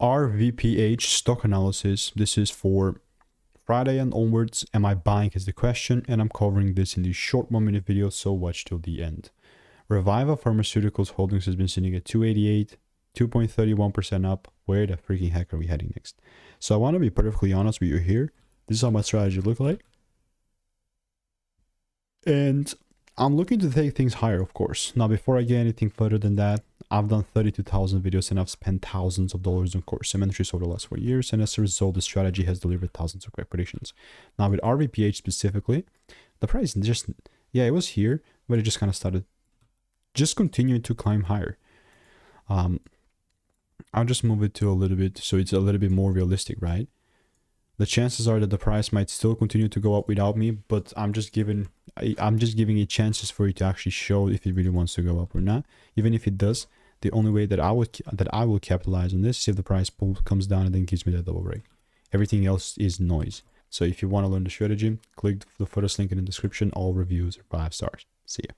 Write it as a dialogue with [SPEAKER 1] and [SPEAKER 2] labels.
[SPEAKER 1] RVPH stock analysis. This is for Friday and onwards. Am I buying is the question, and I'm covering this in this short 1 minute video, so watch till the end. Reviva Pharmaceuticals Holdings has been sitting at 288, 2.31% up. Where the freaking heck are we heading next? So I want to be perfectly honest with you here. This is how my strategy look like. And I'm looking to take things higher, of course. Now, before I get anything further than that, I've done 32,000 videos and I've spent thousands of dollars on course inventories over the last 4 years. And as a result, the strategy has delivered thousands of correct predictions. Now, with RVPH specifically, the price just, yeah, it was here, but it just kind of started, just continued to climb higher. I'll just move it to a little bit so it's a little bit more realistic, right? The chances are that the price might still continue to go up without me, but I'm just giving it chances for it to actually show if it really wants to go up or not. Even if it does, the only way that I will capitalize on this is if the price comes down and then gives me that double break. Everything else is noise. So if you want to learn the strategy, click the first link in the description. All reviews are 5 stars. See ya.